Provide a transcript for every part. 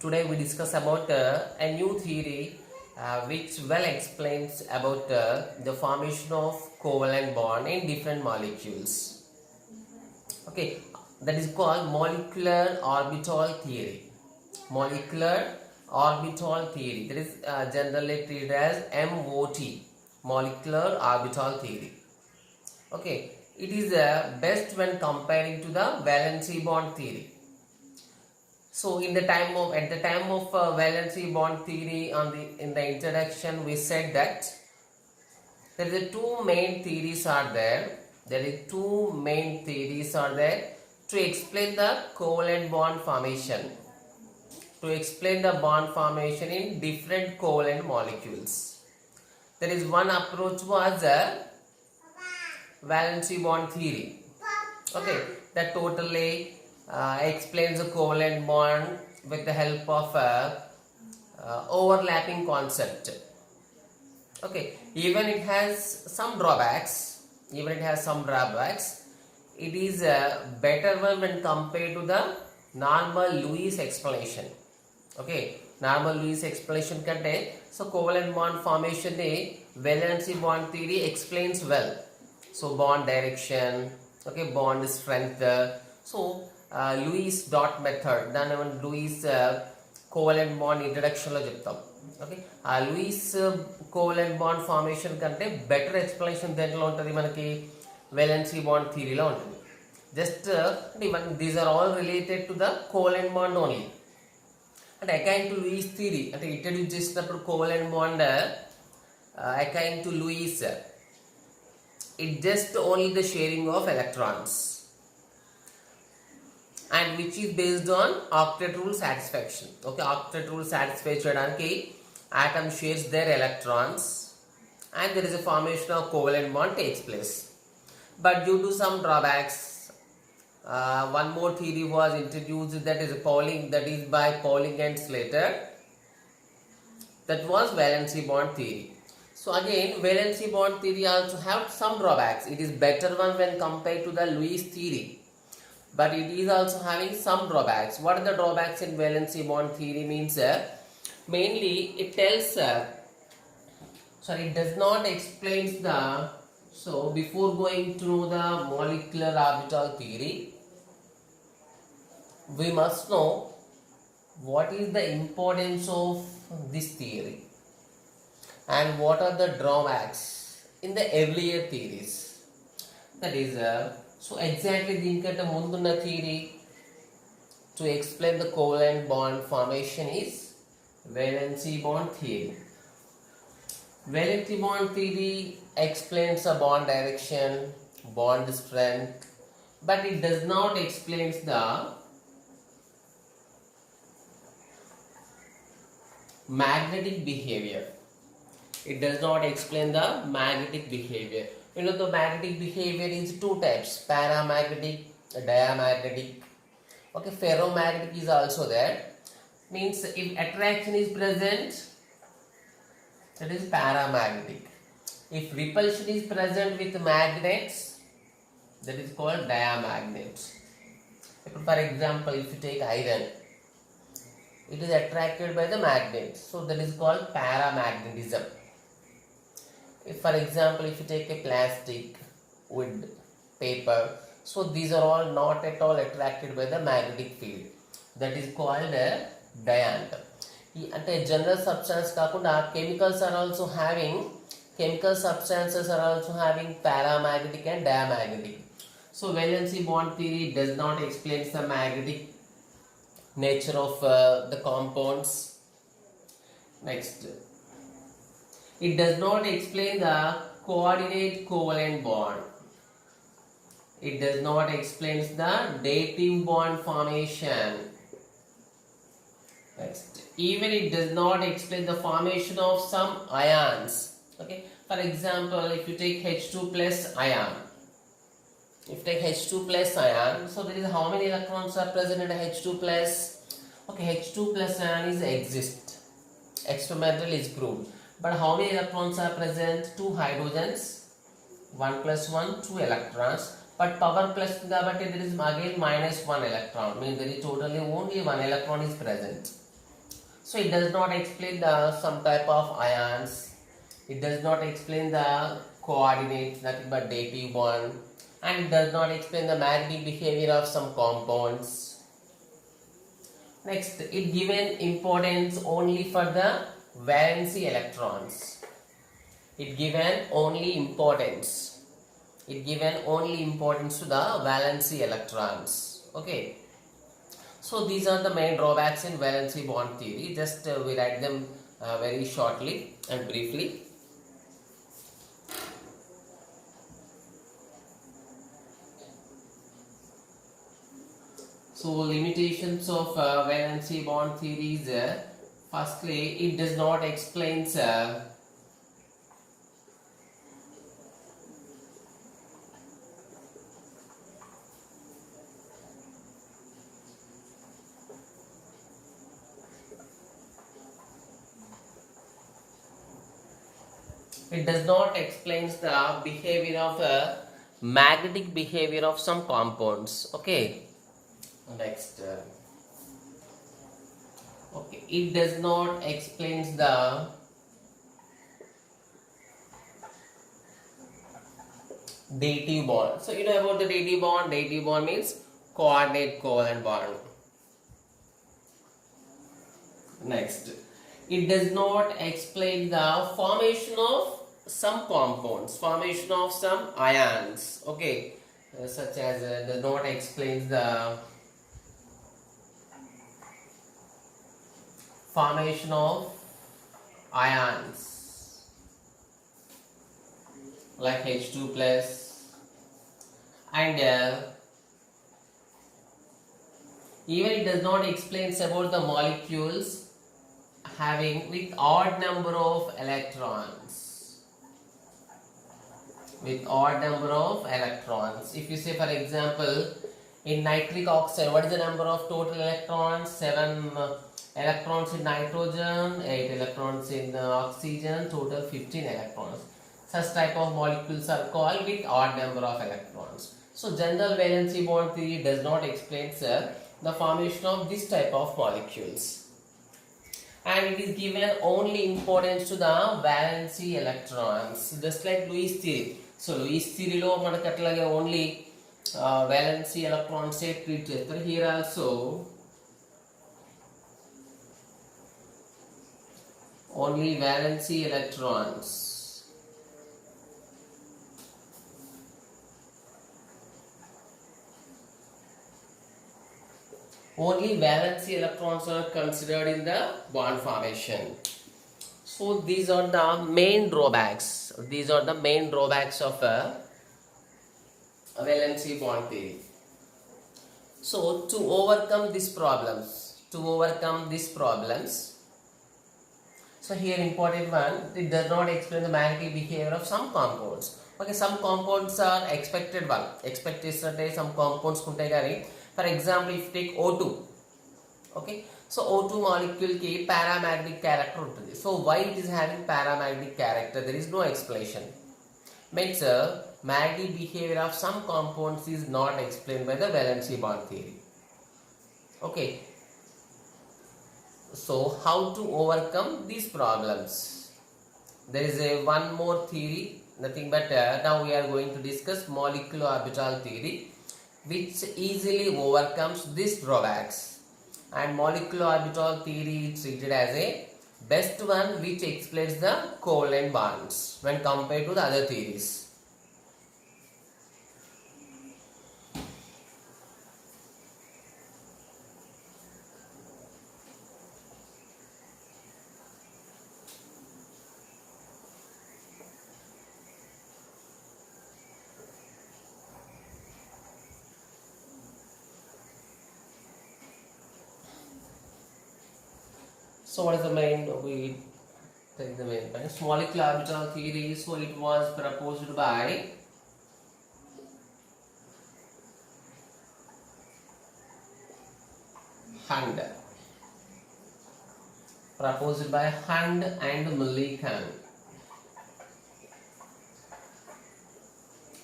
Today we discuss about a new theory which well explains about the formation of covalent bond in different molecules. Okay, that is called molecular orbital theory. Molecular orbital theory, that is generally treated as MOT, molecular orbital theory. Okay, it is best when comparing to the valency bond theory. So at the time of valency bond theory in the introduction we said that there is two main theories are there. There is two main theories are there to explain the covalent bond formation. To explain the bond formation in different covalent molecules. There is one approach was valency bond theory. Okay, that totally explains the covalent bond with the help of overlapping concept. Okay, even it has some drawbacks. It is a better one when compared to the normal Lewis explanation. Okay, normal Lewis explanation kante so covalent bond formation the valency bond theory explains well. So bond direction, okay, bond strength. So Lewis dot method దాన్ని మనం Louis covalent bond introduction లో చెప్తాం. Okay, ఆ Lewis covalent bond formation కంటే better explanation దేంట్లో ఉంటుంది మనకి valency bond థియరీలో ఉంటుంది. Just these are all related to the covalent bond only. అంటే అకార్డింగ్ టు లూయిస్ థియరీ అంటే ఇంట్రడ్యూస్ చేసినప్పుడు covalent bond according to Lewis it just only the sharing of electrons and which is based on octet rule satisfaction. Okay, octet rule satisfy cheyadaniki atom shares their electrons and there is a formation of covalent bond takes place. But due to some drawbacks, one more theory was introduced, that is by Pauling and Slater. That was valency bond theory. So again, valency bond theory also have some drawbacks. It is better one when compared to the Lewis theory, but it is also having some drawbacks. What are the drawbacks in valency bond theory means? Mainly, it tells. It does not explain the. So before going to know the molecular orbital theory, we must know what is the importance of this theory. And what are the drawbacks in the earlier theories? That is, so exactly దీనికంటే ముందున్న theory to explain the covalent bond formation is valency bond theory. Valency bond theory explains the bond direction, bond strength, but it does not explain the magnetic behavior. It does not explain the magnetic behavior. You know, the magnetic behavior is two types: paramagnetic, diamagnetic. Okay, ferromagnetic is also there. Means if attraction is present, that is paramagnetic. If repulsion is present with magnets, that is called diamagnets. For example, if you take iron, it is attracted by the magnet, so that is called paramagnetism. If for example, if you take a plastic, wood, paper, so these are all not at all attracted by the magnetic field, that is called a diant. అంటే general substance కాకుండా chemical substances are also having paramagnetic and diamagnetic. So valency bond theory does not explain the magnetic nature of the compounds. Next, it does not explain the coordinate covalent bond. It does not explain the dative bond formation. Next, even it does not explain the formation of some ions. Okay, for example, if you take H2 plus ion, so there is how many electrons are present in H2 plus? Okay, H2 plus ion is experimental is proved. But how many electrons are present? 2 hydrogens, 1 plus 1, 2 electrons. But power plus there is again minus 1 electron. Means there is totally only 1 electron is present. So it does not explain the some type of ions. It does not explain the coordinates, nothing but dative bond, and it does not explain the magnetic behavior of some compounds. Next, it given importance only for the valency electrons. It given only importance. It given only importance to the valency electrons. Okay. So these are the main drawbacks in valency bond theory. Just we write them very shortly and briefly. So limitations of valency bond theory is firstly, it does not explain it does not explains the behavior of magnetic behavior of some compounds. Okay. Next, okay, it does not explains the dative bond. So you know about the dative bond. Dative bond means coordinate covalent bond. Next, it does not explain the formation of some compounds, formation of some ions. Okay, such as does not explain the formation of ions like H2 plus, and even it does not explain about the molecules having with odd number of electrons. With odd number of electrons. If you say, for example, in nitric oxide, what is the number of total electrons? 7 electrons in nitrogen, 8 electrons in oxygen, total 15 electrons. Such type of molecules are called with odd number of electrons. So general valency bond theory does not explain the formation of this type of molecules, and it is given only importance to the valency electrons, just like Lewis theory. So Lewis theory lo manaku atlage only valency electrons treat chestaru. Here also only valency electrons. Only valency electrons are considered in the bond formation. So these are the main drawbacks. These are the main drawbacks of a valency bond theory. So to overcome these problems, so here important one, it does not explain the magnetic behavior of some compounds. Okay, some compounds are expected one. Expectation ante some compounds kuntai gani. For example, if you take O2, okay, so O2 molecule ki paramagnetic character untundi. So why it is having paramagnetic character? There is no explanation. Means magnetic behavior of some compounds is not explained by the valency bond theory. Okay. So how to overcome these problems? There is one more theory, nothing but now we are going to discuss molecular orbital theory, which easily overcomes these drawbacks. And molecular orbital theory is treated as a best one which explains the covalent bonds when compared to the other theories. So what is the main, we take the main point. Molecular orbital theory, so it was proposed by Hund. Proposed by Hund and Millikan.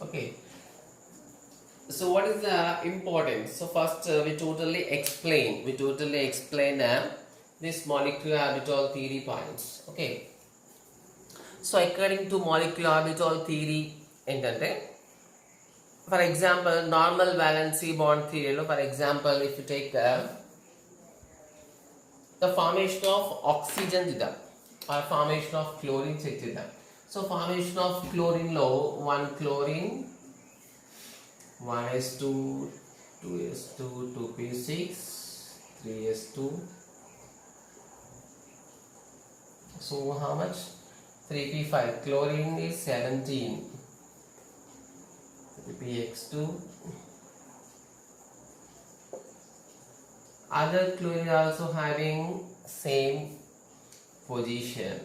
Okay. So what is the importance? So first we totally explain this molecular orbital theory points. Okay. So according to molecular orbital theory ఏంటంటే, for example, normal valency bond theory లో, for example, if you take the formation of oxygen చేద్దాం or formation of chlorine check చేద్దాం. So formation of chlorine లో 1 chlorine 1s2 2s2 2p6 3s2. So how much? 3p5. Chlorine is 17. 3px2. Other chlorine also having same position.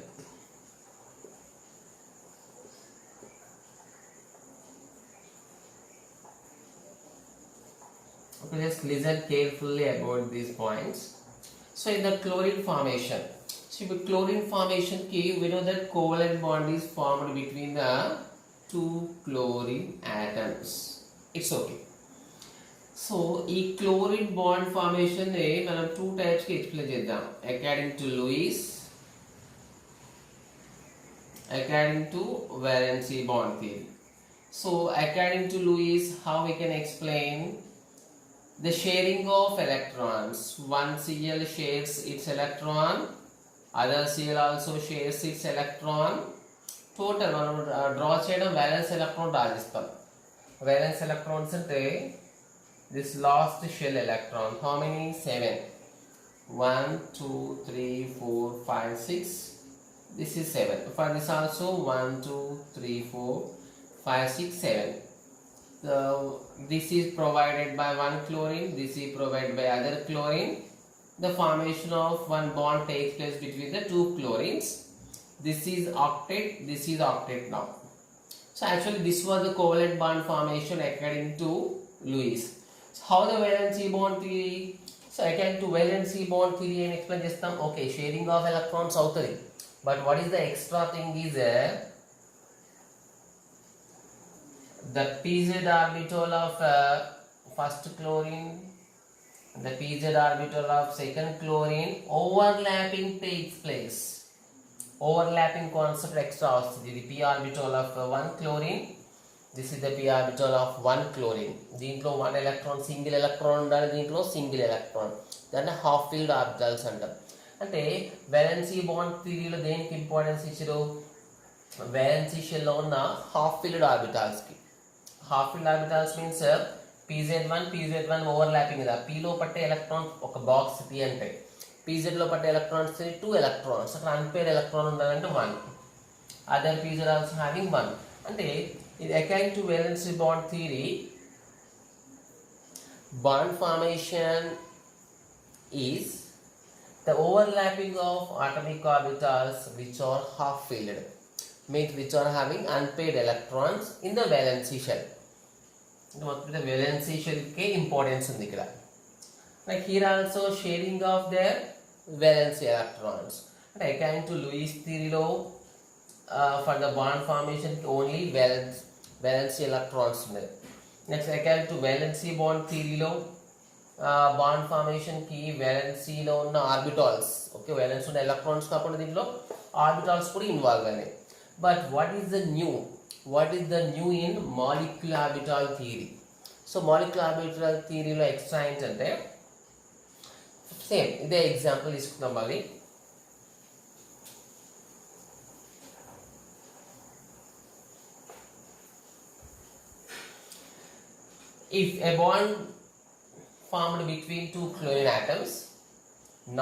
Okay, just listen carefully about these points. So in the chlorine formation, so with chlorine formation key, we know that covalent bond is formed between the two chlorine atoms. It's okay. So ఈ chlorine bond formation ని మనం two types కి explain చేద్దాం. According to Lewis, according to valency bond theory. So according to Lewis, how we can explain the sharing of electrons? One Cl shares its electron, other Cl also shares its electron. Total మనం draw చేయడం valence electron draw చేస్తాం. Valence electrons అంటే this last shell electron, how many? 7. 1 2 3 4 5 6. This is 7. For this also 1 2 3 4 5 6 7. So this is provided by one chlorine, this is provided by other chlorine. The formation of one bond takes place between the two chlorines. This is octet, this is octet now. So actually this was the covalent bond formation according to Lewis. So how the valency bond theory? So according to valency bond theory and explain chestam. Okay, sharing of electrons avutadi, but what is the extra thing is the pz orbital of first chlorine, the pz orbital of second chlorine overlapping takes place. Overlapping concept extra వస్తుంది. The p orbital of one chlorine, this is the p orbital of one chlorine. దీంట్లో one electron single electron ఉండాలి, దీంట్లో single electron, దాన్ని half field orbitals అంటారు. అంటే valency bond థియరీలో దేనికి importance ఇచ్చారు? valency shell లో ఉన్న హాఫ్ ఫీల్డ్ ఆర్బిటల్స్ కి. Half field orbitals means pz1 overlapping కదా. p లో పట్టే ఎలక్ట్రాన్స్ ఒక బాక్స్ p అంటే, pz లో పట్టే ఎలక్ట్రాన్స్ 2 ఎలక్ట్రాన్స్, అక్కడ అన్పేర్డ్ ఎలక్ట్రాన్ ఉండాలంటే 1. Other pz also having 1. అంటే ఇది according to valency bond theory, bond formation is the overlapping of atomic orbitals which are half filled, means which are having unpaired electrons in the valency shell. The valency shell ke importance undi ikkada. Like here also sharing of their valency electrons. And according to Lewis theory lo, for the bond formation only valency electrons unnai. Next according to valency bond theory lo, bond formation ki valency lo unna orbitals, okay, valence unna electrons kaapunda dintlo orbitals kuda involve ayinayi. But what is the new? What is the new in molecular orbital theory? So molecular orbital theory lo extra ఏంటంటే, same ఇదే example తీసుకుందాం మళ్ళీ. If a bond formed between two chlorine atoms,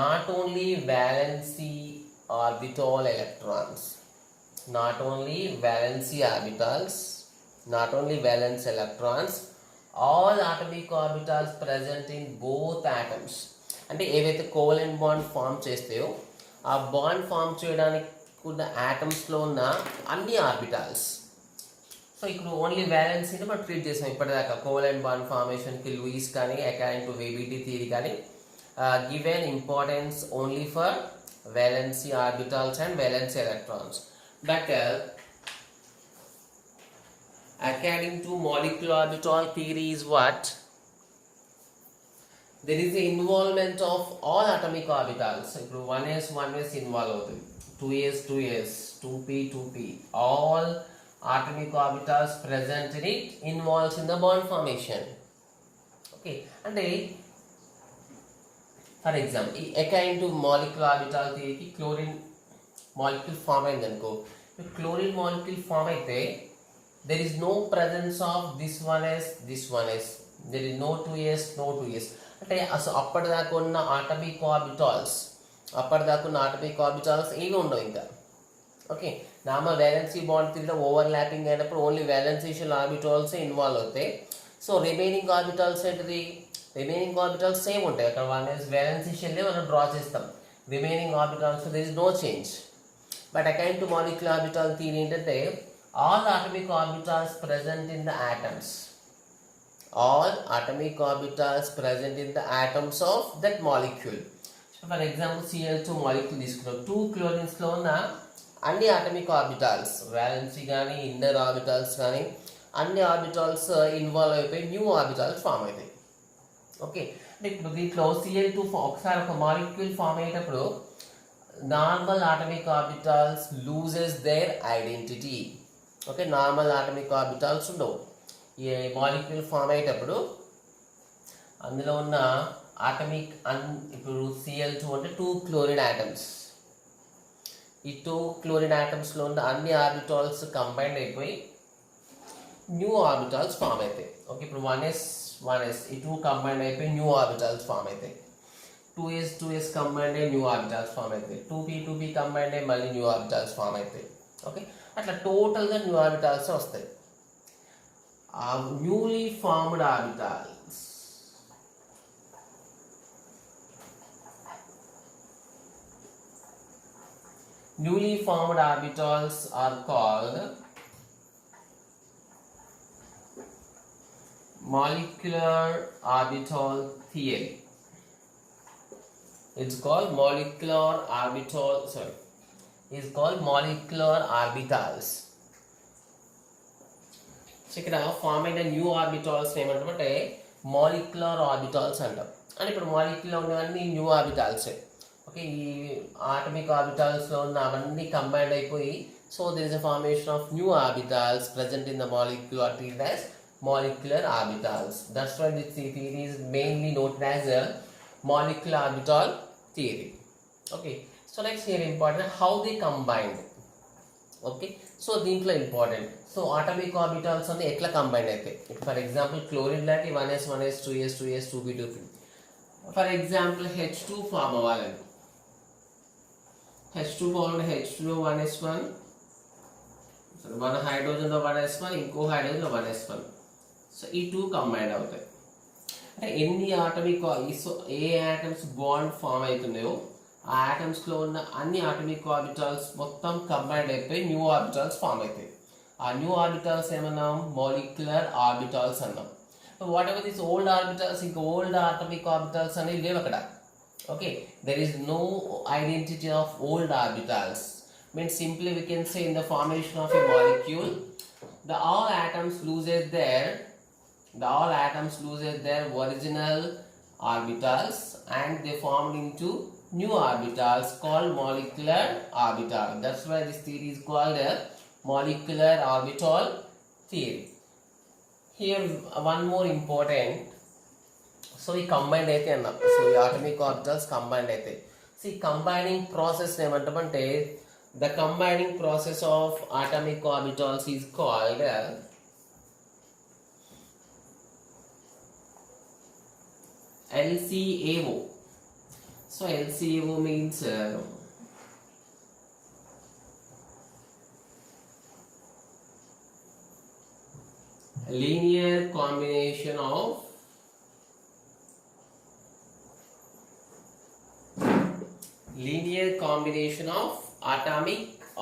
not only valency orbital electrons, not only valency orbitals, not only valence electrons, all atomic orbitals present in both atoms. అంటే ఏవైతే covalent bond form చేస్తాయో ఆ bond form చేయడానికి ఉన్న ఆటమ్స్లో ఉన్న అన్ని orbitals. So ఇప్పుడు only వ్యాలెన్సీని మనం ట్రీట్ చేసాం ఇప్పటిదాకా. కోవలెంట్ బాండ్ ఫార్మేషన్కి లూయిస్ కానీ అకార్డింగ్ టు వేబిటీ థియరీ కానీ given importance only for valency orbitals and valence electrons. But according to molecular orbital theory is what? there is the involvement of all atomic orbitals. ఇప్పుడు 1s involve అవుతుంది, 2s 2p 2p, all atomic orbitals present in it involves in the bond formation. Okay, అంటే for example ఈ according to molecular orbital థియరీకి chlorine molecule form అయింది అనుకో, chlorine molecule form అయితే there is no presence of this 1s, there is no 2s. అంటే అసలు అప్పటిదాకా ఉన్న ఆటమిక్ ఆర్బిటాల్స్ ఏవి ఉండవు ఇంకా. ఓకే, నార్మల్ వ్యాలెన్సీ బాండ్ థియరీలో ఓవర్లాపింగ్ అయినప్పుడు ఓన్లీ వ్యాలెన్సేషన్ ఆర్బిటాల్స్ ఇన్వాల్వ్ అవుతాయి. సో రిమైనింగ్ ఆర్బిటాల్స్ ఏంటిది, రిమైనింగ్ ఆర్బిటాల్స్ సేమ్ ఉంటాయి. అక్కడ 1s వ్యాలెన్సేషన్లే మనం డ్రా చేస్తాం, remaining orbitals there is no change. But according to molecular orbital theory ఏంటంటే all atomic orbitals present in the atoms of that molecule. So for example Cl2 molecule తీసుకున్నాం, 2 chlorines లో ఉన్న అన్ని అటామిక్ ఆర్బిటాల్స్, వాలెన్సీ కానీ inner orbitals కానీ అన్ని orbitals involve అయిపోయి new orbitals form అవుతాయి. ఓకే, అంటే ఇప్పుడు దీంట్లో Cl2 ఒకసారి ఒక మాలిక్యూల్ ఫామ్ అయ్యేటప్పుడు normal atomic orbitals loses there identity. Okay, normal atomic orbitals ఉండవు. ఈ మాలిక్యూల్ ఫామ్ అయ్యేటప్పుడు అందులో ఉన్న ఆటమిక్ ఇప్పుడు Cl2 అంటే 2 క్లోరిన్ ఆటమ్స్, ఈ 2 క్లోరిన్ ఆటమ్స్లో ఉన్న అన్ని ఆర్బిటాల్స్ కంబైండ్ అయిపోయి న్యూ ఆర్బిటాల్స్ ఫామ్ అవుతాయి. ఓకే, ఇప్పుడు 1s ఈ 2 కంబైండ్ అయిపోయి న్యూ ఆర్బిటాల్స్ ఫామ్ అవుతాయి, 2s కంబైండ్ అయ్యి న్యూ ఆర్బిటాల్స్ ఫామ్ అవుతాయి, 2p కంబైండ్ అయ్యి మళ్ళీ న్యూ ఆర్బిటాల్స్ ఫామ్ అవుతాయి. ఓకే, అట్లా టోటల్గా న్యూ ఆర్బిటాల్స్ వస్తాయి. ఆ newly formed orbitals are called molecular orbital theory. It's called molecular orbitals. So ఇక్కడ ఫామ్ అయిన న్యూ ఆర్బిటాల్స్ ఏమంటామంటే మాలిక్యులర్ ఆర్బిటాల్స్ అంటాం. అని ఇప్పుడు మాలిక్యుల్లో ఉన్నవన్నీ న్యూ ఆర్బిటాల్సే. ఓకే, ఈ ఆటమిక్ ఆర్బిటాల్స్లో ఉన్న అవన్నీ కంబైండ్ అయిపోయి so there is a formation of new orbitals present in the molecule are treated as molecular orbitals. That's why this theory is mainly known as a molecular orbital theory. Okay, so next here important how they combined. Okay, so దీంట్లో important. So atomic orbitals అన్ని ఎట్లా combine అవుతాయి. For example chlorine లాంటి 1s 2s 2p 2p. For example H2 form అవ్వాలని, H2 form అంటే H2లో 1s1, మన హైడ్రోజన్లో 1s1, ఇంకో హైడ్రోజన్లో 1s1. So ఈ 2 కంబైండ్ అవుతాయి. అంటే ఎన్ని ఆటమిక్ ఏ ఆటమ్స్ బాండ్ ఫామ్ అవుతున్నాయో ఆ ఆటమ్స్లో ఉన్న అన్ని ఆటమిక్ ఆర్బిటాల్స్ మొత్తం కంబైండ్ అయిపోయి న్యూ ఆర్బిటాల్స్ ఫామ్ అవుతాయి. ఆ న్యూ ఆర్బిటాల్స్ ఏమన్నాం, మాలిక్యులర్ ఆర్బిటాల్స్ అన్నాం. Whatever this old orbitals, ఇంకా ఓల్డ్ ఆటమిక్ ఆర్బిటాల్స్ అనేవి లేవు అక్కడ. Okay, there is no identity of old orbitals. Means simply we can say in the formation of a molecule all atoms loses their original orbitals and they formed into new orbitals called molecular orbital. That's why this theory is called a molecular orbital theory. Here one more important, so we combined అయితే అన్న, so ఈ atomic orbitals combined అయితే, see combining process ఏమంటామంటే the combining process of atomic orbitals is called LCAO. So LCAO means linear combination of atomic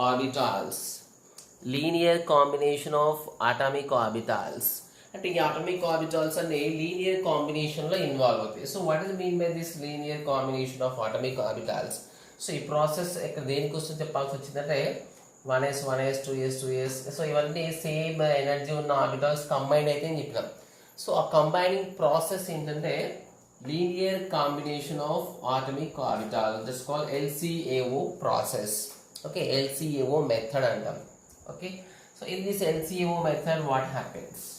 orbitals. అంటే ఈ atomic orbitals అన్ని linear కాంబినేషన్లో involve అవుతాయి. So what is mean by this linear combination of atomic orbitals? So ఈ process ఇక్కడ దేనికోసం చెప్పాల్సి వచ్చిందంటే 1s 2s 2s, సో ఇవన్నీ సేమ్ ఎనర్జీ ఉన్న ఆర్బిటాల్స్ కంబైన్ అయితే అని చెప్పినాం. సో ఆ కంబైనింగ్ ప్రాసెస్ ఏంటంటే linear combination of atomic orbital. That's called LCAO process. Okay, LCAO method under. Okay, so in this LCAO method, what happens?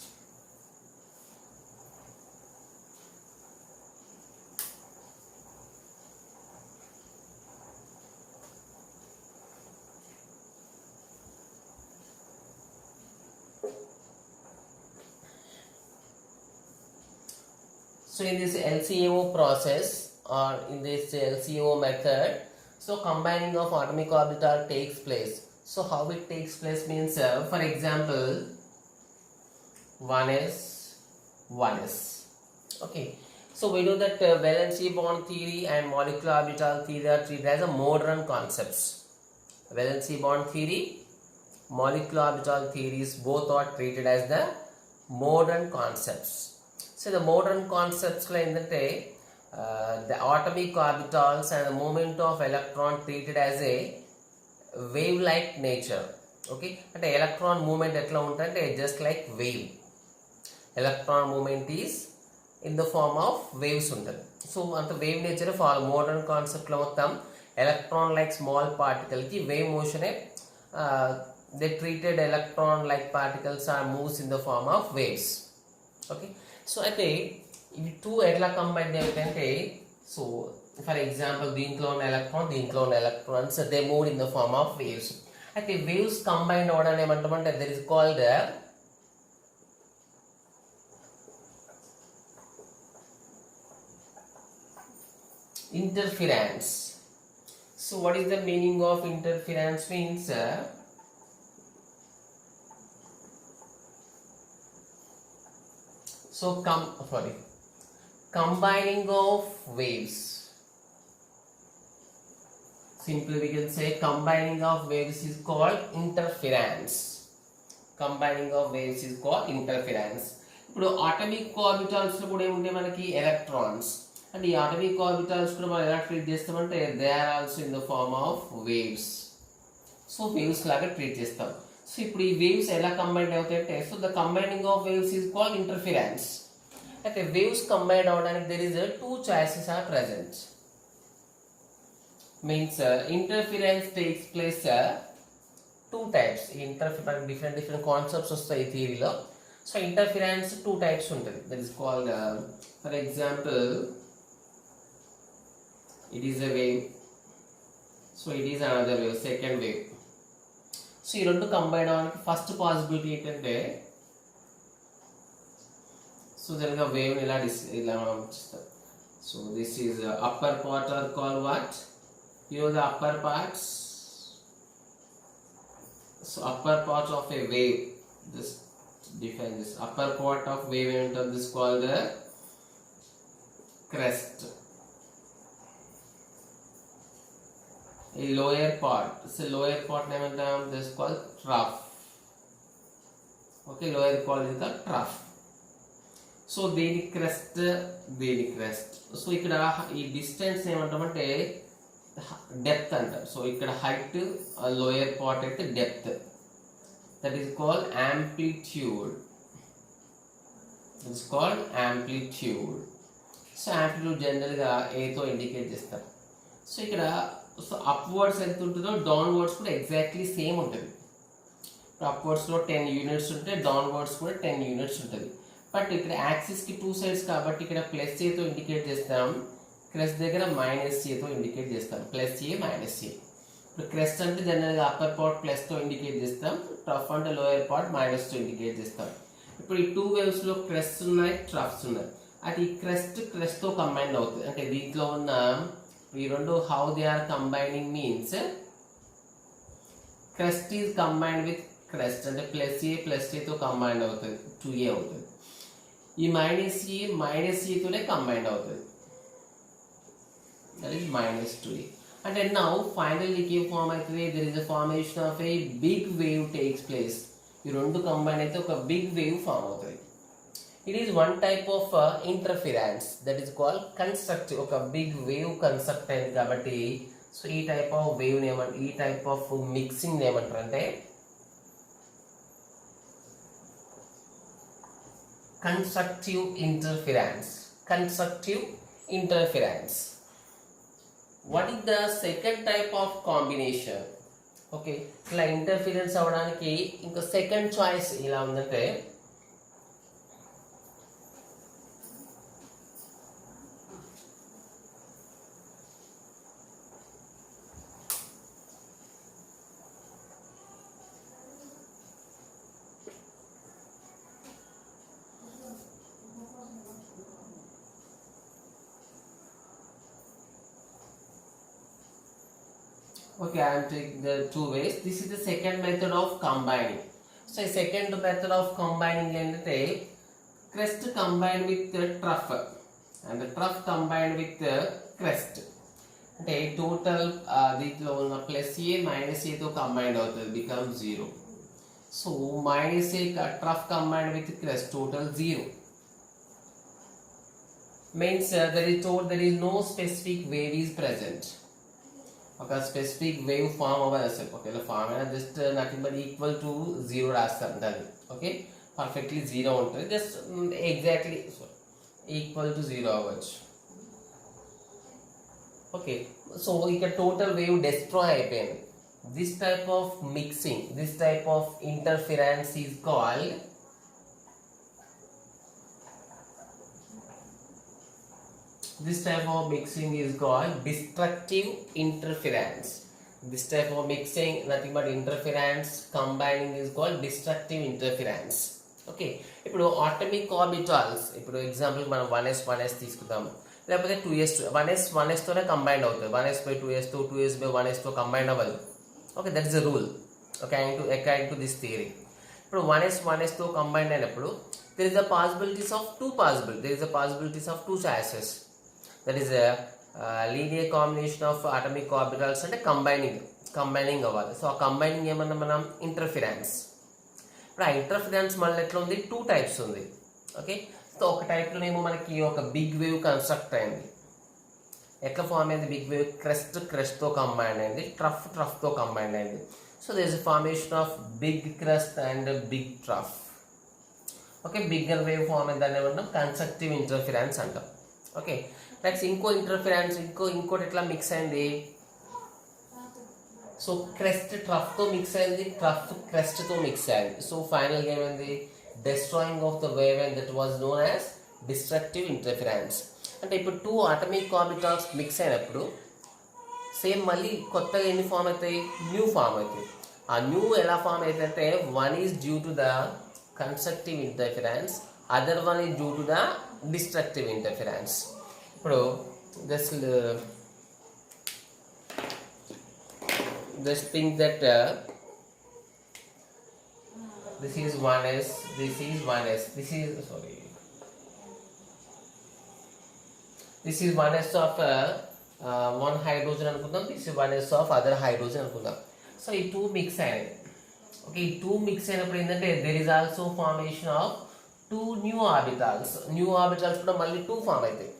So in this LCAO process or in this LCAO method, so combining of atomic orbital takes place. So how it takes place means, for example, 1s. Okay. So we know that valency bond theory and molecular orbital theory are treated as a modern concepts. Valency bond theory, molecular orbital theories both are treated as the modern concepts. So the modern concepts ఏంటంటే the atomic orbitals and the movement of electron treated as a wave like nature. Okay, అంటే electron movement ఎట్లా ఉంటుందంటే just like wave. Electron movement is in the form of waves ఉంటుంది. So అంత wave nature follow modern కాన్సెప్ట్లో మొత్తం electron like small particle కి wave motion they treated electron like particles are moves in the form of waves. Okay, so అయితే ఇవి two ఎట్లా combine అవుతాయంటే, so for example దీంట్లో ఉన్న electrons they move in the form of waves. అయితే waves combine అవ్వడానికి ఏమంటామంటే that is called interference. So what is the meaning of interference means? So combining of waves. Simply we can say combining of waves is called interference. Combining of waves is called interference. ఇప్పుడు atomic orbitals లో కూడా ఏముంటాయి మనకి electrons. అంటే ఈ atomic orbitals కూడా మనం ఎలా ట్రీట్ చేస్తామంటే they are also in the form of waves. So waves లాగా ట్రీట్ చేస్తాం. సో ఇప్పుడు ఈ వేవ్స్ ఎలా కంబైన్ అవుతాయంటే, so the combining of waves is called interference. అయితే వేవ్స్ కంబైన్ అవడానికి there is two choices are present. Means interference takes place two types. Different concepts వస్తాయి ఈ థియరీలో. సో ఇంటర్ఫిరెన్స్ టూ టైప్స్ ఉంటుంది. That is called for example it is a wave, so it is another wave, second wave. So ఈ రెండు combine అవడానికి first possibility ఏంటంటే, so జనరల్గా వేవ్ని ఇలా మనం చూస్తాం. So this is upper part or call what, you know the upper parts. So upper part of a wave, this define this upper part of wave ఏమంటారు, this called the crest. A lower part, so lower part name is called trough. Okay, lower part is the trough. So దీని crest. So ఇక్కడ ఈ distance ఏమంటామంటే depth అంటారు. So ఇక్కడ height, lower part అయితే depth. That is called amplitude. It's called amplitude. So amplitude జనరల్గా ఏతో indicate చేస్తారు. సో ఇక్కడ సో అప్వర్డ్స్ ఎంత ఉంటుందో డౌన్వర్డ్స్ కూడా ఎగ్జాక్ట్లీ సేమ్ ఉంటుంది. అప్వర్డ్స్లో 10 యూనిట్స్ ఉంటే డౌన్వర్డ్స్ కూడా 10 యూనిట్స్ ఉంటుంది. బట్ ఇక్కడ యాక్సిస్కి టూ సైడ్స్ కాబట్టి ఇక్కడ ప్లస్ ఏతో ఇండికేట్ చేస్తాం, క్రెస్ట్ దగ్గర మైనస్ ఏతో ఇండికేట్ చేస్తాం. ప్లస్ ఏ మైనస్ ఏ. ఇప్పుడు క్రెస్ట్ అంటే జనరల్గా అప్పర్ పార్ట్ ప్లస్తో ఇండికేట్ చేస్తాం, ట్రఫ్ అంటే లోయర్ పార్ట్ మైనస్తో ఇండికేట్ చేస్తాం. ఇప్పుడు ఈ టూ వేవ్స్లో క్రెస్ట్ ఉన్నాయి, ట్రఫ్స్ ఉన్నాయి. అది క్రెస్ట్తో కంబైన్ అవుతుంది. అంటే దీంట్లో ఉన్న ఈ రెండు how they are combining means crest is combined with crest అంటే ప్లస్ ఏతో కంబైండ్ అవుతుంది, 2a అవుతుంది. ఈ మైనస్ ఏతోనే కంబైండ్ అవుతుంది, దట్ ఈస్ -2a. అంటే నౌ ఫైనల్లీ ఏం ఫార్మ్ అవుతుంది, there is a formation of a big wave takes place. ఈ రెండు కంబైన్ అయితే ఒక బిగ్ వేవ్ ఫార్మ్ అవుతుంది. It is one type of interference that is called constructive. ఒక బిగ్ వేవ్ కన్స్ట్రక్ట్ అయింది కాబట్టి సో ఈ టైప్ ఆఫ్ వేవ్ ఈ టైప్ ఆఫ్ మిక్సింగ్ ఏమంటారు అంటే constructive interference. Constructive interference. What is the second type of combination? Okay, ఇలా interference అవ్వడానికి ఇంకా సెకండ్ చాయిస్ ఇలా ఉందంటే okay, I am taking the two ways. This is the second method of combining. So second method of combining ఏంటంటే crest combined with the trough and the trough combined with the crest. అంటే total దీంట్లో ఉన్న plus ఏ minus ఏతో combined అవుతుంది, become zero. So minus A trough combined with crest total zero. Means there is no specific wave is present. ఒక specific wave form అవ్వదు అసలు. ఒకవేళ form అయినా just nothing but equal to zero రాస్తారు అది. Okay, perfectly zero ఉంటుంది, just exactly equal to zero అవ్వచ్చు. Okay, so ఇక్కడ టోటల్ వేవ్ డెస్ట్రాయ్ అయిపోయింది. This type of mixing, this type of interference is called this type of mixing is called destructive interference. This type of mixing, nothing but interference combining, is called destructive interference. Okay, ఇప్పుడు atomic orbitals, ఇప్పుడు example మనం 1s 1s తీసుకుందాం, లేకపోతే 2s 1s 1s తోనే combined అవుతుంది. 1s by 2s తో 2s by 1s తో combined అవ్వదు. Okay, that is the rule. Okay, according to this theory. ఇప్పుడు 1s 1s తో కంబైండ్ అయినప్పుడు there is a possibilities of two choices. That is a linear combination of atomic orbitals అంటే combining అవ్వాలి. So ఆ combining ఏమన్నా మనం interference. ఇప్పుడు ఆ ఇంటర్ఫిరెన్స్ మళ్ళీ ఎట్లా ఉంది, టూ టైప్స్ ఉంది. ఓకే, సో ఒక టైప్లోనేమో మనకి ఒక బిగ్ వేవ్ కన్స్ట్రక్ట్ అయింది. ఎట్లా ఫామ్ అయింది బిగ్ వేవ్? క్రెస్ట్తో కంబైండ్ అయింది, ట్రఫ్తో కంబైండ్ అయింది. So there is formation of big crest and big trough. Okay, bigger wave form అయింది, దాన్ని ఏమన్నా కన్స్ట్రక్టివ్ ఇంటర్ఫిరెన్స్ అంటాం. ఓకే, నెక్స్ట్ ఇంకో ఇంటర్ఫిరెన్స్, ఇంకోటి ఎట్లా మిక్స్ అయింది? సో క్రెస్ట్ ట్రఫ్తో మిక్స్ అయింది, ట్రఫ్ క్రెస్ట్తో మిక్స్ అయింది. సో ఫైనల్గా ఏమైంది? Destroying of the wave and that was known as destructive interference. అంటే ఇప్పుడు టూ అటామిక్ ఆర్బిటాల్స్ మిక్స్ అయినప్పుడు సేమ్ మళ్ళీ కొత్తగా ఎన్ని ఫామ్ అవుతాయి? న్యూ ఫామ్ అవుతాయి. ఆ న్యూ ఎలా ఫామ్ అవుతుందంటే one is due to the constructive interference, other one is due to the destructive interference. ఇప్పుడు just think that this is 1s, this is 1s, this is 1s of one hydrogen అనుకుందాం, this is 1s of other hydrogen అనుకుందాం. So ఈ two mix అయినాయి. Okay, ఈ two mix అయినప్పుడు ఏంటంటే there is also formation of two new orbitals. New orbitals కూడా మళ్ళీ two form అవుతాయి.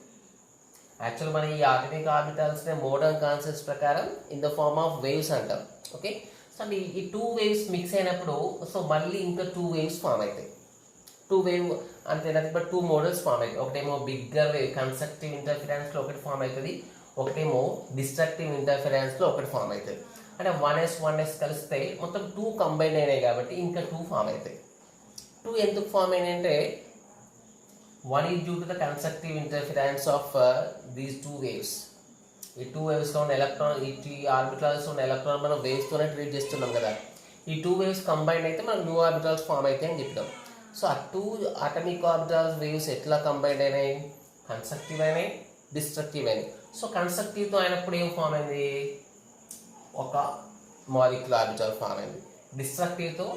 యాక్చువల్ మన ఈ అటామిక్ ఆర్బిటాల్స్నే మోడర్న్ కాన్సెప్ట్స్ ప్రకారం in the form of waves అంటాం. ఓకే, సో ఈ టూ వేవ్స్ మిక్స్ అయినప్పుడు సో మళ్ళీ ఇంకా టూ వేవ్స్ ఫామ్ అవుతాయి. టూ వేవ్ అంటే బట్ టూ మోడల్స్ ఫామ్ అవుతాయి. ఒకటేమో బిగ్గర్ వేవ్ కన్స్ట్రక్టివ్ ఇంటర్ఫిరెన్స్లో ఒకటి ఫామ్ అవుతుంది, ఒకటేమో డిస్ట్రక్టివ్ ఇంటర్ఫిరెన్స్లో ఒకటి ఫామ్ అవుతుంది. అంటే 1s కలిస్తే మొత్తం టూ కంబైన్ అయినాయి కాబట్టి ఇంకా టూ ఫామ్ అవుతాయి. టూ ఎందుకు ఫామ్ అయినాయి అంటే one is due to the constructive interference of these two waves. ఈ టూ వేవ్స్లో ఉన్న ఎలక్ట్రాన్, ఈ ఆర్బిటాల్స్ ఉన్న ఎలక్ట్రాన్ మనం వేవ్స్తోనే ట్రీట్ చేస్తున్నాం కదా. ఈ టూ వేవ్స్ కంబైన్ అయితే మనకు న్యూ ఆర్బిటాల్స్ ఫామ్ అవుతాయి అని చెప్తాం. సో ఆ టూ అటామిక్ ఆర్బిటాల్స్ వేవ్స్ ఎట్లా కంబైన్ అయినాయి? కన్స్ట్రక్టివ్ అయినాయి, డిస్ట్రక్టివ్ అయినాయి. సో కన్స్ట్రక్టివ్తో అయినప్పుడు ఏం ఫామ్ అయింది? ఒక మాలిక్యులర్ ఆర్బిటాల్ ఫామ్ అయింది. డిస్ట్రక్టివ్తో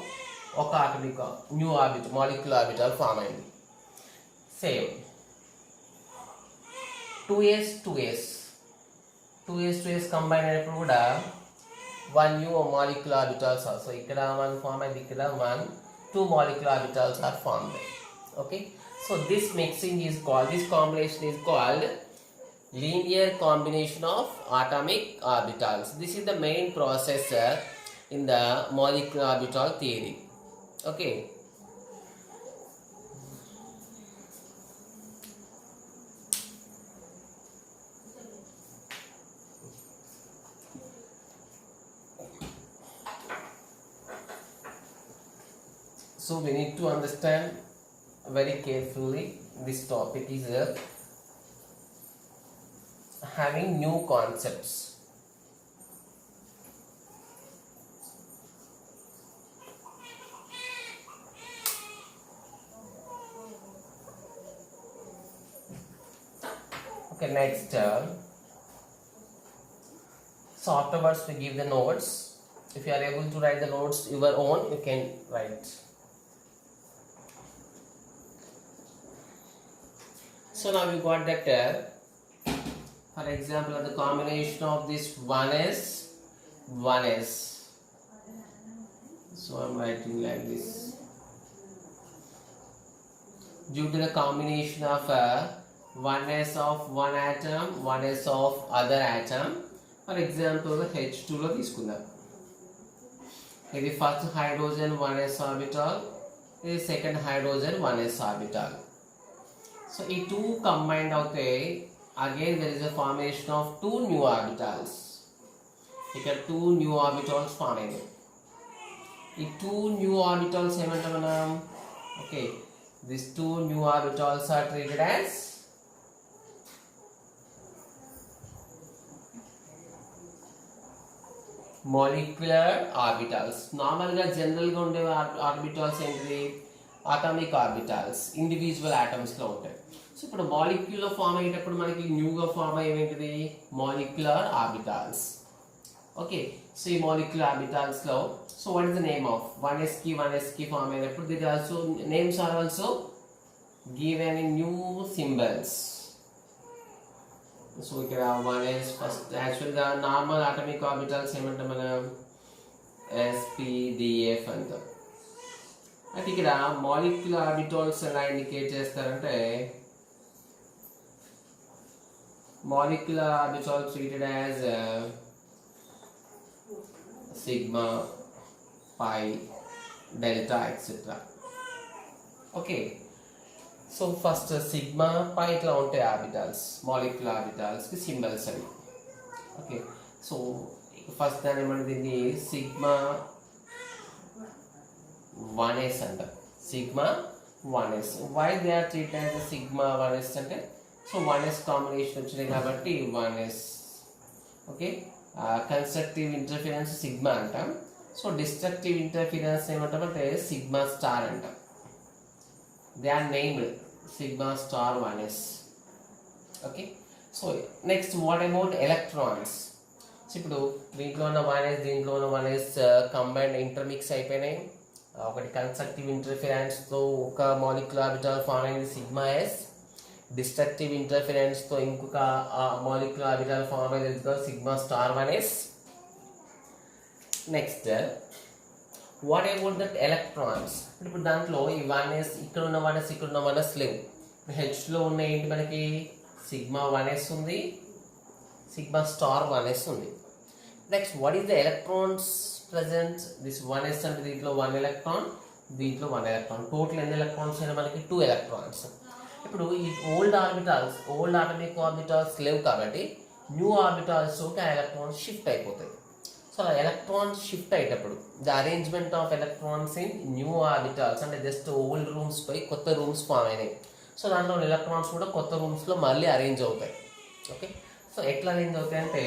ఒక atomic new molecular orbital form అయింది. సేమ్ 2s కంబైన్ అయినప్పుడు కూడా one new molecular orbitals are. So ఇక్కడ వన్ ఫామ్ అయింది, ఇక్కడ two molecular orbitals are formed. Okay, so this mixing is called, this combination is called linear combination of atomic orbitals. This is the main process in the molecular orbital theory. Okay, So we need to understand very carefully. This topic is having new concepts. Okay, next. So afterwards we give the notes. If you are able to write the notes your own, you can write. So now you got that. For example, the combination of this 1s. So I'm writing like this. Due to the combination of 1s of one atom, 1s of other atom. For example, H2 లో తీసుకుందాం. ఇది first hydrogen 1s orbital, ఇది second hydrogen 1s orbital. So ఈ two combined అవుతాయి. Again there is a formation of two new orbitals. ఇక్కడ two new orbitals form అయినాయి. ఈ two new orbitals ఏమంటాం మనం? Okay, these two new orbitals are treated as molecular orbitals. Normal ga general ga unde orbitals ఏంటిది? Atomic orbitals, individual atoms లో ఉంటాయి. So ఇప్పుడు molecule లో ఫామ్ అయ్యేటప్పుడు మనకి న్యూగా ఫామ్ అయ్యేది మాలిక్యులర్ ఆర్బిటాల్స్. ఓకే, సో ఈ మాలిక్యులర్ ఆర్బిటాల్స్ లో, so what is the name of 1s కి ఫామ్ అయినప్పుడు this also names are also given in new symbols. So ఇక్కడ 1s ఫస్ట్ యాక్చువల్గా నార్మల్ అటామిక్ ఆర్బిటాల్స్ ఏమంటాం మనం? sp,df అంటాం. అయితే ఇక్కడ మాలిక్యులర్ ఆర్బిటాల్స్ ఎలా ఇండికేట్ చేస్తారంటే, molecular orbitals treated as sigma, pi, delta, etc. Okay, so first sigma, pi ఇట్లా ఉంటాయి ఆర్బిటాల్స్, మాలిక్యులర్ ఆర్బిటాల్స్ కి సింబల్స్ అవి. ఓకే, సో ఫస్ట్ దాని ఏమంటే దీన్ని సిగ్మా 1s అంటారు. Sigma 1s. Why they are treated as sigma 1s అంటే, so 1s combination వచ్చినాయి కాబట్టి 1s. Okay, constructive interference sigma అంటాం. సో డిస్ట్రక్టివ్ ఇంటర్ఫిరెన్స్ ఏమంటామంటే సిగ్మా స్టార్ అంటాం. They are named sigma star 1s. Okay, so next what about electrons? So ఇప్పుడు దీంట్లో ఉన్న 1s, దీంట్లో ఉన్న 1s కంబైన్డ్ ఇంటర్మిక్స్ అయిపోయినాయి. ఒకటి కన్స్ట్రక్టివ్ ఇంటర్ఫిరెన్స్తో ఒక మాలిక్యులర్ ఆర్బిటాల్ ఫామ్ అయింది సిగ్మా ఎస్. డిస్ట్రక్టివ్ ఇంటర్ఫిరెన్స్ తో ఇంకొక మాలిక్యులర్ ఆర్బిటాల్ ఫామ్ అయ్యేది sigma star 1s. Next what about that electrons? ఇప్పుడు దాంట్లో ఈ 1s ఇక్కడ ఉన్న 1s ఇక్కడ ఉన్న 1s లేవు. హెచ్ లో ఉన్న ఏంటి మనకి? సిగ్మా 1s ఉంది, సిగ్మా స్టార్ 1s ఉంది. Next what is the electrons present? This 1s అంటే దీంట్లో 1 ఎలక్ట్రాన్, దీంట్లో 1 ఎలక్ట్రాన్. టోటల్ ఎన్ని ఎలక్ట్రాన్స్ అయినా మనకి 2 ఎలక్ట్రాన్స్. ఇప్పుడు ఈ old orbitals, old atomic orbitals లేవు కాబట్టి న్యూ ఆర్బిటాల్స్ తోటి ఎలక్ట్రాన్స్ షిఫ్ట్ అయిపోతాయి. సో అలా ఎలక్ట్రాన్స్ షిఫ్ట్ అయ్యేటప్పుడు the arrangement of electrons in new orbitals అంటే జస్ట్ ఓల్డ్ రూమ్స్ పై కొత్త రూమ్స్ ఫామ్ అయినాయి. సో దాంట్లో ఎలక్ట్రాన్స్ కూడా కొత్త రూమ్స్లో మళ్ళీ అరేంజ్ అవుతాయి. ఓకే, సో ఎట్లా అరేంజ్ అవుతాయి అంటే,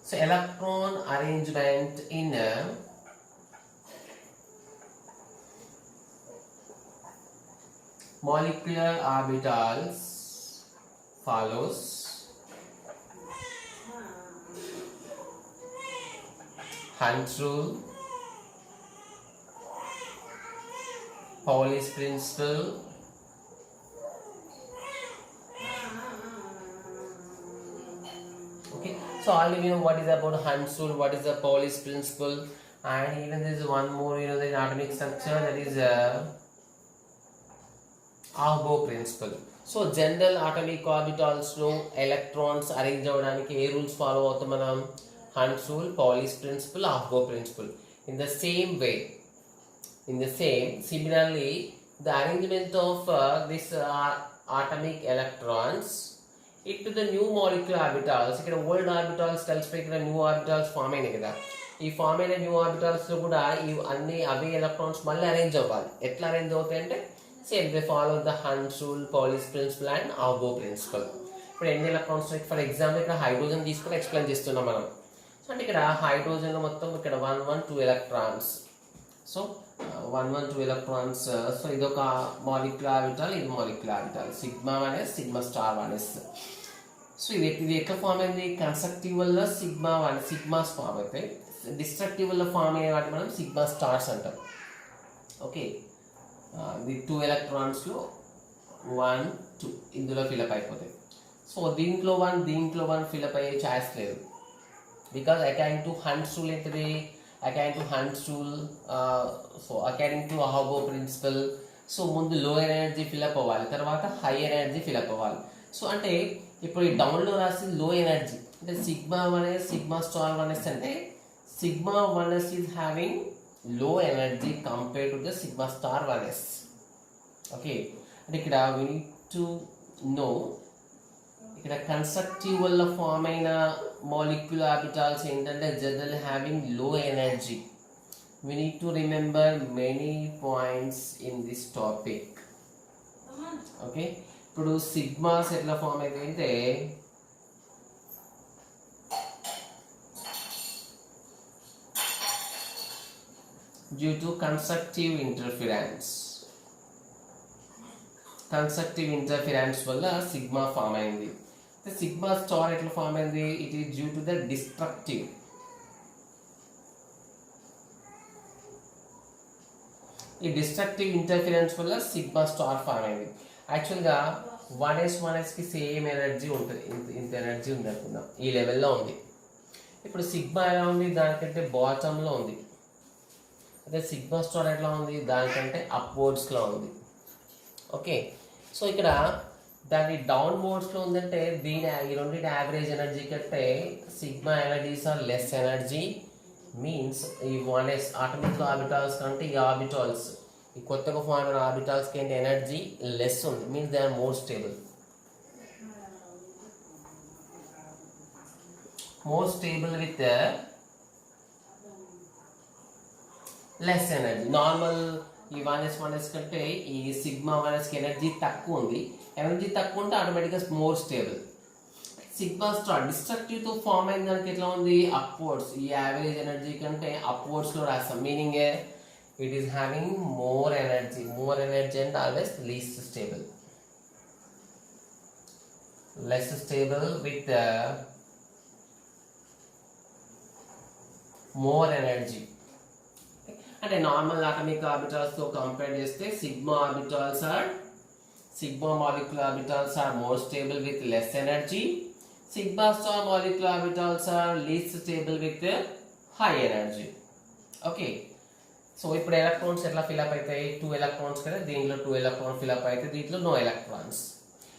so electron arrangement in molecular orbitals follows Hund's rule, Pauli's principle, okay. So already we know what is about Hund's rule, what is the Pauli's principle, and even there is one more, the atomic structure, that is Aufbau principle. So general atomic ఆర్బిటాల్స్లో electrons arrange అవ్వడానికి ఏ rules follow అవుతాం మనం? Hund's rule, Pauli's principle, Aufbau principle. In the same way, similarly the arrangement of this atomic electrons into the new molecular orbitals. ఇక్కడ old orbitals కలిసిపోయి ఇక్కడ new orbitals form అయినాయి కదా. ఈ ఫామ్ అయిన న్యూ ఆర్బిటాల్స్ లో కూడా ఈ అన్ని అవే ఎలక్ట్రాన్స్ మళ్ళీ అరేంజ్ అవ్వాలి. ఎట్లా అరేంజ్ అవుతాయి అంటే same they follow the Hund's rule, Pauli's principle and ఆర్గో ప్రిన్సిపల్. ఇప్పుడు ఎన్ని ఎలక్ట్రాన్స్, ఫర్ ఎగ్జాంపుల్ ఇక్కడ హైడ్రోజన్ తీసుకొని ఎక్స్ప్లెయిన్ చేస్తున్నాం మనం. సో అంటే ఇక్కడ హైడ్రోజన్ మొత్తం ఇక్కడ 1 1 2 ఎలక్ట్రాన్స్. So 1 1 2 electrons. సో ఇదొక మాలిక్యులర్ ఆర్బిటల్, ఇది molecular orbital, sigma 1s sigma star 1s. So ఇది ఎట్లా ఫామ్ అయింది, కన్స్ట్రక్టివ్ వల్ల సిగ్మా 1 సిగ్మాస్ ఫామ్ అవుతాయి, డిస్ట్రక్టివ్ వల్ల ఫామ్ అయ్యే వాటి మనం సిగ్మా స్టార్స్ అంటాం. ఓకే, ఇది 2 ఎలక్ట్రాన్స్లో 1 2 ఇందులో ఫిలప్ అయిపోతాయి. సో దీంట్లో 1 ఫిలప్ అయ్యే ఛాయిస్ లేదు, because according to Hund's rule ఏంటిది, according to Hund's rule, so according to ఆర్గో ప్రిన్సిపల్. సో ముందు లో ఎనర్జీ ఫిలప్ అవ్వాలి, తర్వాత హై ఎనర్జీ ఫిలప్ అవ్వాలి. సో అంటే ఇప్పుడు ఈ డౌన్లో రాసి లో ఎనర్జీ అంటే sigma 1s sigma star 1s అంటే సిగ్మా 1s ఈజ్ హ్యావింగ్ లో energy compare to the sigma star 1s. Okay, అంటే ఇక్కడ వీ నీడ్ టు నో ఇక్కడ కన్స్ట్రక్టివ్ వల్ల ఫామ్ అయిన మాలిక్యులర్ ఆర్బిటాల్స్ ఏంటంటే జనరల్ హ్యావింగ్ లో energy. We need to remember many points in this topic. Okay, ఇప్పుడు సిగ్మాస్ ఎట్లా ఫామ్ అయితే అంటే డ్యూ టు కన్స్ట్రక్టివ్ ఇంటర్ఫిరెన్స్ వల్ల సిగ్మా ఫామ్ అయింది. సిగ్మా స్టార్ ఎట్లా ఫామ్ అయింది, it is due to the destructive. ఈ డిస్ట్రక్టివ్ ఇంటర్ఫిరెన్స్ వల్ల సిగ్మా స్టార్ ఫామ్ అయింది. యాక్చువల్గా 1s కి సేమ్ ఎనర్జీ ఉంటుంది, ఇంత ఎనర్జీ ఉంది అనుకుందాం, ఈ లెవెల్లో ఉంది. ఇప్పుడు సిగ్మా ఎలా ఉంది, దానికంటే బాటంలో ఉంది. అదే సిగ్మా స్టార్ ఎట్లా ఉంది, దానికంటే అప్వర్డ్స్లో ఉంది. ఓకే, సో ఇక్కడ దాని డౌన్ మోడ్స్లో ఉందంటే ఈ రెండింటి యావరేజ్ ఎనర్జీ కంటే sigma energies are less energy. Means ఈ 1s ఆటమిక్ ఆర్బిటాల్స్ కంటే ఈ ఆర్బిటాల్స్, ఈ కొత్తగా ఫామ్ అయిన ఆర్బిటాల్స్ కి ఎనర్జీ లెస్ ఉంది. Means they are more stable with less energy. Normal ఈ 1s కంటే ఈ సిగ్మా 1s కి ఎనర్జీ తక్కువ ఉంది. ఎనర్జీ తక్కువ ఉంటే ఆటోమేటిక్గా more stable. Sigma star destructive తో ఫామ్ అయిన దానికి ఎట్లా ఉంది, అప్వర్డ్స్. ఈ యావరేజ్ ఎనర్జీ కంటే అప్వర్డ్స్ లో రాస్తాం. Meaning it is having more energy and always least stable, less stable with more energy. అంటే నార్మల్ అటామిక్ ఆర్బిటాల్స్ తో కంపేర్ చేస్తే sigma molecular orbitals are more stable with less energy. Sigma star molecular orbitals are least stable with high energy. Okay, so ఇప్పుడు electrons ఎట్లా fill up అవుతాయి, 2 electrons కదా, దీంట్లో 2 electron fill up అయితే దీంట్లో నో ఎలక్ట్రాన్స్.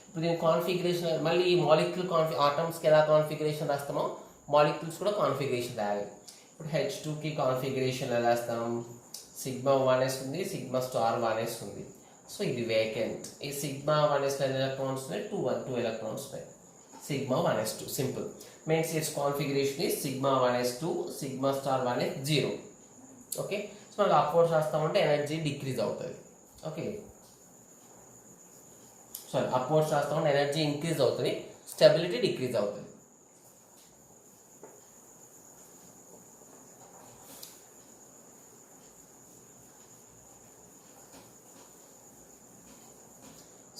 ఇప్పుడు దీని కాన్ఫిగరేషన్ మళ్ళీ ఈ మాలిక్యూల్ ఆటమ్స్కి ఎలా కాన్ఫిగరేషన్ రాస్తామో మాలిక్యూల్స్ కూడా కాన్ఫిగరేషన్ రాయాలి. ఇప్పుడు H2కి కాన్ఫిగరేషన్ ఎలా రాస్తాం, సిగ్మా 1s ఉంది, సిగ్మా స్టార్ 1s ఉంది. సో ఇది వేకెంట్. ఈ సిగ్మా 1s ఎలక్ట్రాన్స్ ఉన్నాయి, 2 ఎలక్ట్రాన్స్ ఉన్నాయి, sigma 1s2 simple. Means its configuration is sigma 1s2 sigma star 1s 0. Okay, so మనకు అప్వర్డ్స్ రాస్తామంటే ఎనర్జీ డిక్రీజ్ అవుతుంది. ఓకే, సారీ అప్వర్డ్స్ రాస్తామంటే ఎనర్జీ ఇంక్రీజ్ అవుతుంది, స్టెబిలిటీ డిక్రీజ్ అవుతుంది.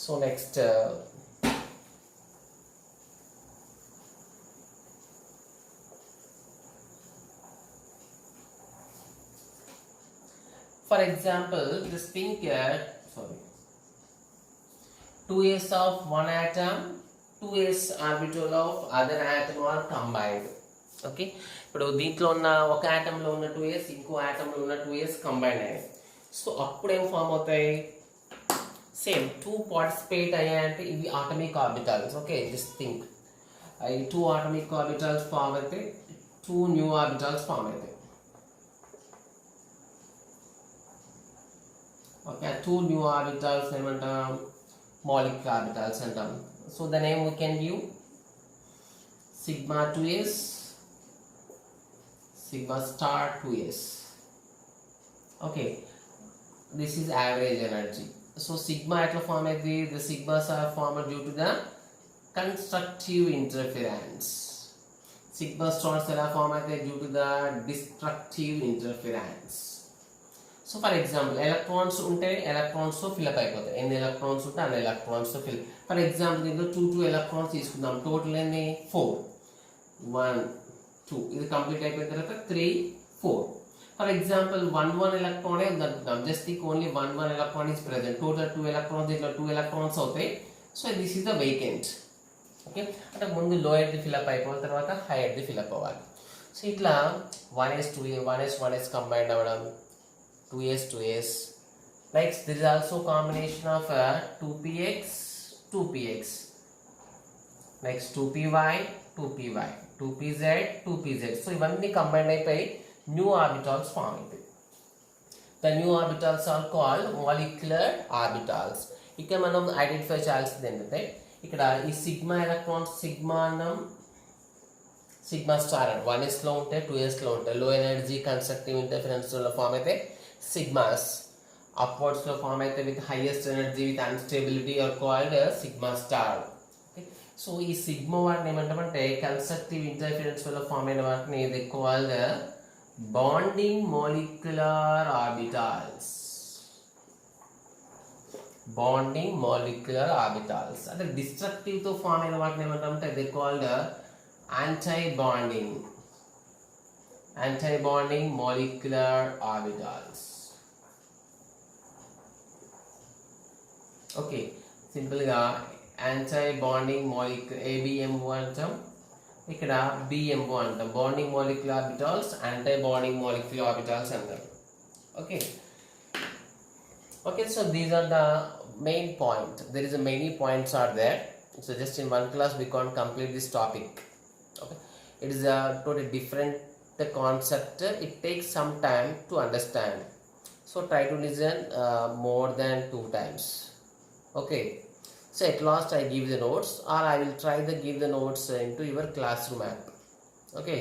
So next for example, just think here, 2s of one atom, 2s orbital of other atom are combined. Okay, ఇప్పుడు దీంట్లో ఉన్న ఒక ఆటంలో ఉన్న 2s ఇంకో ఆటంలో ఉన్న 2s కంబైన్ అయ్యాయి. సో అప్పుడు ఏం ఫామ్ అవుతాయి, సేమ్ 2 పార్టిసిపేట్ అయ్యాయంటే ఇవి atomic orbitals. Okay, just think, ఈ 2 ఆటమిక్ ఆర్బిటాల్స్ ఫామ్ అయితే 2 న్యూ ఆర్బిటాల్స్ ఫామ్ అవుతాయి. ఓకే, 2 న్యూ ఆర్బిటాల్స్ ఏమంటాం, మాలిక్యులర్ ఆర్బిటాల్స్ అంటాం. So the name we can give sigma 2s, sigma star 2s. Okay, this is average energy. So sigma ఎట్లా form అయితే the sigmas are formed due to the constructive interference. Sigma stars ఎలా form అయితే due to the destructive interference. So for example electrons ఉంటే electrons తో fill up అయిపోతాయి. ఎన్ని electrons ఉంటే అన్ని ఎలక్ట్రాన్స్ తో ఫిల్. ఫర్ ఎగ్జాంపుల్ దీంట్లో 2 ఎలక్ట్రాన్స్ తీసుకుందాం. టోటల్ ఎన్ని 4, 1 2. ఇది కంప్లీట్ అయిపోయిన తర్వాత 3 4. ఫర్ ఎగ్జాంపుల్ 1 ఎలక్ట్రాన్ ఉందనుకుందాం. Just think only 1 electron is present. Total 2 electrons, దీంట్లో 2 ఎలక్ట్రాన్స్ అవుతాయి. So this is the vacant. Okay, అంటే ముందు లోయర్ ది ఫిల్అప్ అయిపోయిన తర్వాత హైయర్ ది ఫిల్అప్ అవ్వాలి. సో ఇట్లా 1s 2s 1s కంబైండ్ అవ్వడం, 2s 2s. Next there is also combination of 2px 2px. Next 2py 2py 2pz 2pz. So ఇవన్నీ combined అయిపోయి new orbitals form అవుతాయి. The new orbitals are called molecular orbitals. ఇక్కడ మనం identify చేయాల్సింది ఏంటంటే ఇక్కడ ఈ sigma electrons sigma star 1s లో ఉంటాయి, 2s లో ఉంటాయి. లో ఎనర్జీ కన్స్ట్రక్టివ్ ఇంటర్ఫరెన్స్ లో ఫామ్ అయితే సిగ్మాస్. అప్వర్డ్స్ లో ఫామ్ అయితే with highest energy with unstability or called sigma star. So ఈ సిగ్మా వాటిని ఏమంటామంటే కన్స్ట్రక్టివ్ ఇంటర్ఫరెన్స్ వల్ల ఫామ్ అయిన వాటిని they called bonding molecular orbitals. Bonding molecular orbitals. అంటే డిస్ట్రక్టివ్ తో ఫామ్ అయిన వాటిని ఏమంటామంటే they called antibonding molecular orbitals. Okay, simple గా యాంటీ బాండింగ్ మాలిక్యులర్ ABMO అంటాం, ఇక్కడ BMO అంటాం. Bonding molecular orbitals, anti bonding molecular orbitals అంటారు. Okay, so these are the main point. There is a many points are there. So just in one class we can't complete this topic. Okay, it is a totally different the concept. It takes some time to understand. So try to listen more than 2 times. Okay, so at last I give the notes, or I will try to give the notes into your classroom app. Okay.